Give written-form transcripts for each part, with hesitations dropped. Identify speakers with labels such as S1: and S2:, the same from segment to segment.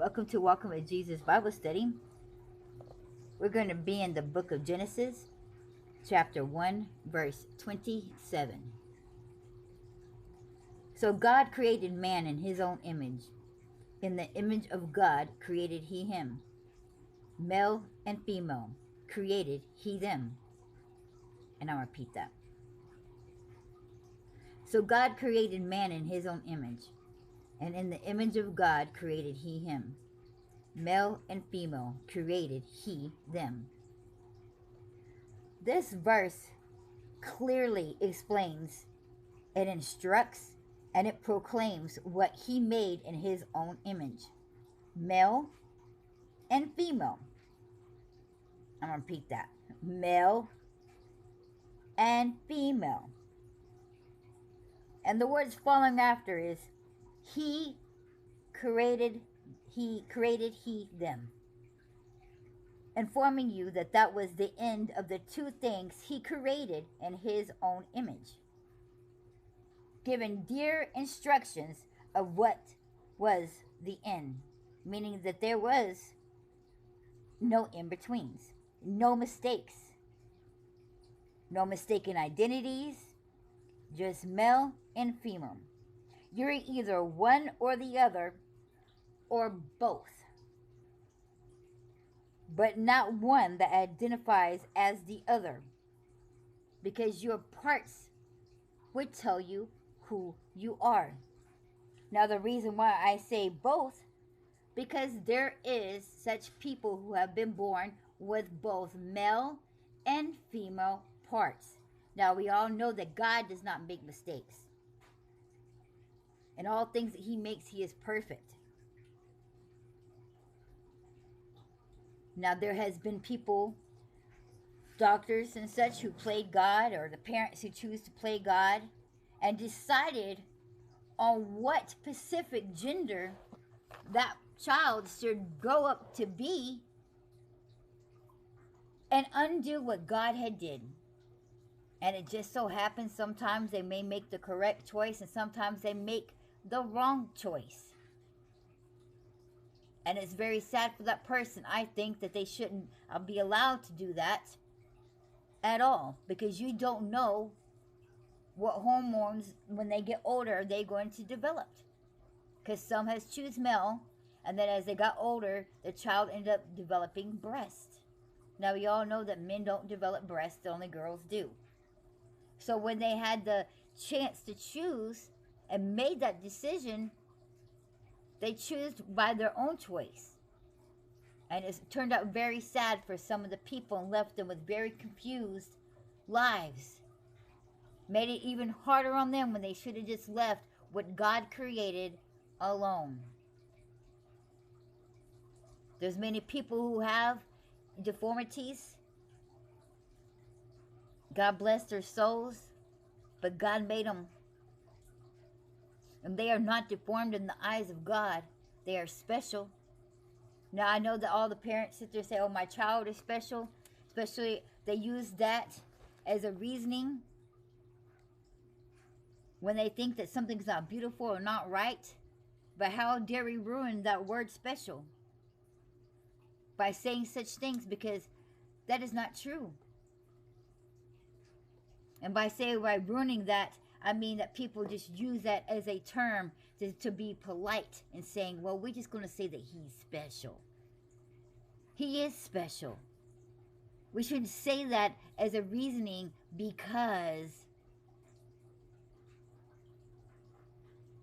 S1: Welcome to Walking with Jesus Bible Study. We're going to be in the book of Genesis, chapter 1, verse 27. So God created man in his own image. In the image of God created he him. Male and female created he them. And I'll repeat that. So God created man in his own image. And in the image of God created he him. Male and female created he them. This verse clearly explains, it instructs, and it proclaims what he made in his own image. Male and female. I'm going to repeat that. Male and female. And the words following after is he created he them, informing you that that was the end of the two things he created in his own image, giving clear instructions of what was the end, meaning that there was no in-betweens, no mistakes, no mistaken identities, just male and female. You're either one or the other, or both, but not one that identifies as the other, because your parts would tell you who you are. Now, the reason why I say both, because there is such people who have been born with both male and female parts. Now, we all know that God does not make mistakes. In all things that he makes, he is perfect. Now, there has been people, doctors and such, who played God, or the parents who choose to play God, and decided on what specific gender that child should grow up to be, and undo what God had did. And it just so happens sometimes they may make the correct choice, and sometimes they make the wrong choice. And it's very sad for that person. I think that they shouldn't be allowed to do that at all, because you don't know what hormones, when they get older, they're going to develop. Because some has choose male, and then as they got older, the child ended up developing breast. Now, we all know that men don't develop breasts, only girls do. So when they had the chance to choose and made that decision, they chose by their own choice. And it turned out very sad for some of the people, and left them with very confused lives. Made it even harder on them when they should have just left what God created alone. There's many people who have deformities. God bless their souls, but God made them. And they are not deformed in the eyes of God. They are special. Now, I know that all the parents sit there and say, oh, my child is special. Especially, they use that as a reasoning when they think that something's not beautiful or not right. But how dare we ruin that word special by saying such things, because that is not true. And by ruining that, I mean that people just use that as a term to be polite and saying, well, we're just going to say that he's special. He is special. We should say that as a reasoning, because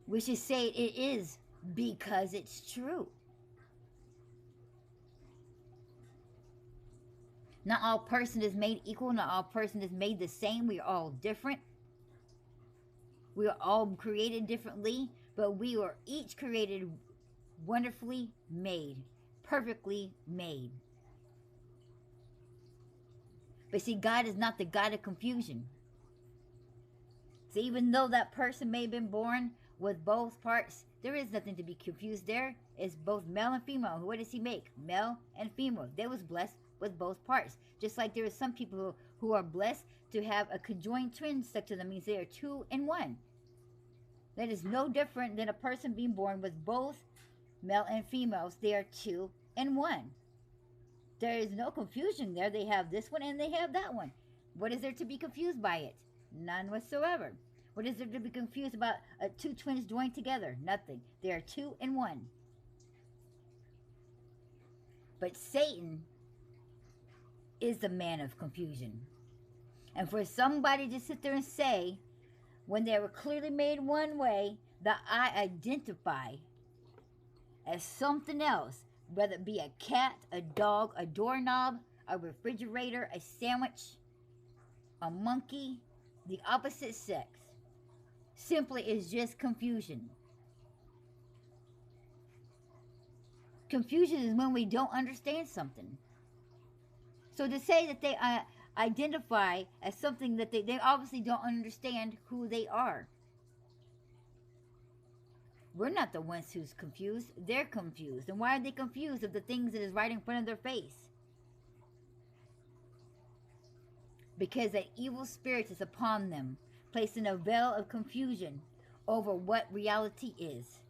S1: we should say it is because it's true. Not all person is made equal. Not all person is made the same. We are all different. We are all created differently, but we are each created wonderfully made, perfectly made. But see, God is not the God of confusion. So even though that person may have been born with both parts, there is nothing to be confused there. It's both male and female. What does he make? Male and female. They was blessed with both parts. Just like there are some people who are blessed to have a conjoined twin stuck to them, means they are two in one. That is no different than a person being born with both Male and females, they are two and one. There is no confusion there. They have this one and they have that one. What is there to be confused by it? None whatsoever. What is there to be confused about two twins joined together? Nothing. They are two and one. But Satan is the man of confusion. And for somebody to sit there and say, when they were clearly made one way, that I identify as something else, whether it be a cat, a dog, a doorknob, a refrigerator, a sandwich, a monkey, the opposite sex, simply is just confusion. Confusion is when we don't understand something. So to say that they identify as something that they obviously don't understand who they are. We're not the ones who's confused. They're confused. And why are they confused of the things that is right in front of their face? Because that evil spirit is upon them, placing a veil of confusion over what reality is.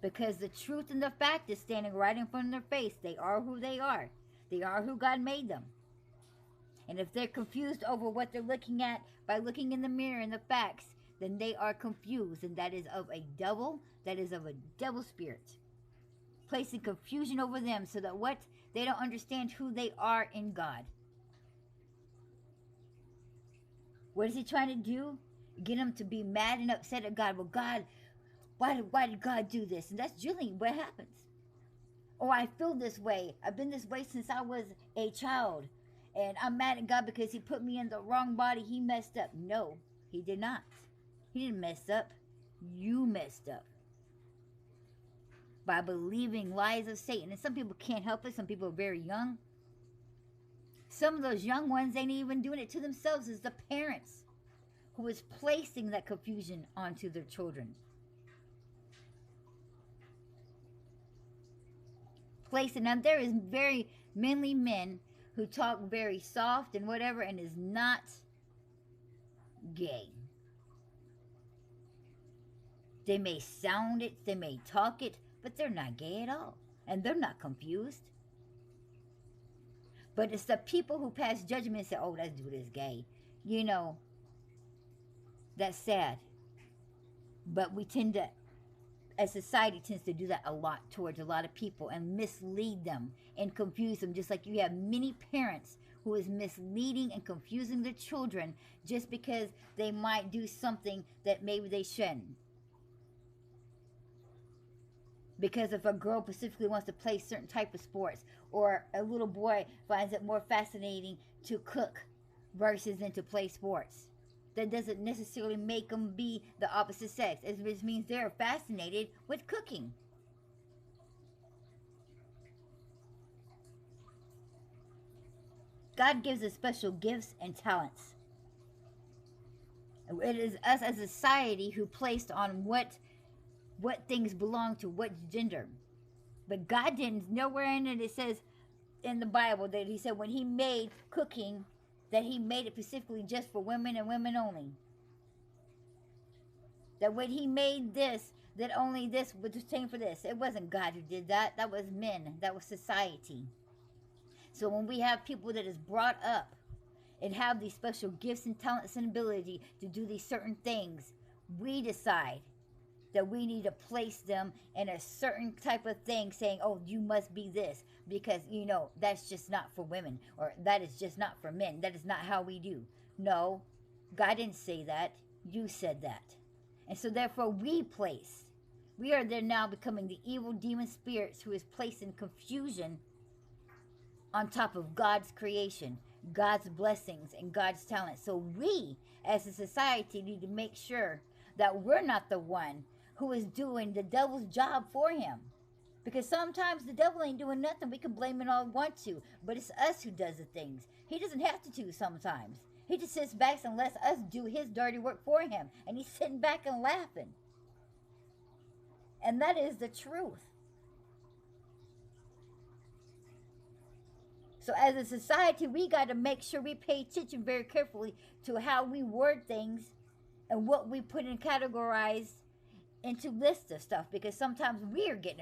S1: Because the truth and the fact is standing right in front of their face. They are who they are. They are who God made them. And if they're confused over what they're looking at by looking in the mirror and the facts, then they are confused, and that is of a devil, that is of a devil spirit, placing confusion over them so that what? They don't understand who they are in God. What is he trying to do? Get them to be mad and upset at God. Well, God, why did God do this? And that's generally what happens. Oh, I feel this way. I've been this way since I was a child. And I'm mad at God because he put me in the wrong body. He messed up. No, he did not. He didn't mess up. You messed up. By believing lies of Satan. And some people can't help it. Some people are very young. Some of those young ones ain't even doing it to themselves. It's the parents who is placing that confusion onto their children. Placing them. There is very manly men who talk very soft and whatever and is not gay. They may sound it, they may talk it, but they're not gay at all. And they're not confused. But it's the people who pass judgment and say, oh, that dude is gay. You know, that's sad. But we tend to, as society tends to do that a lot towards a lot of people and mislead them and confuse them. Just like you have many parents who is misleading and confusing their children just because they might do something that maybe they shouldn't. Because if a girl specifically wants to play certain type of sports, or a little boy finds it more fascinating to cook versus than to play sports, that doesn't necessarily make them be the opposite sex. It just means they're fascinated with cooking. God gives us special gifts and talents. It is us as a society who placed on what things belong to what gender. But God didn't, nowhere in it says in the Bible that he said when he made cooking that he made it specifically just for women and women only. That when he made this, that only this was pertain for this. It wasn't God who did that. That was men. That was society. So when we have people that is brought up and have these special gifts and talents and ability to do these certain things, we decide that we need to place them in a certain type of thing saying, oh, you must be this because, you know, that's just not for women, or that is just not for men. That is not how we do. No, God didn't say that. You said that. And so therefore we are there now becoming the evil demon spirits who is placing confusion on top of God's creation, God's blessings, and God's talent. So we as a society need to make sure that we're not the one who is doing the devil's job for him. Because sometimes the devil ain't doing nothing. We can blame it all we want to. But it's us who does the things. He doesn't have to do sometimes. He just sits back and lets us do his dirty work for him. And he's sitting back and laughing. And that is the truth. So as a society, we got to make sure we pay attention very carefully to how we word things and what we put in categorize into lists of stuff because sometimes we are getting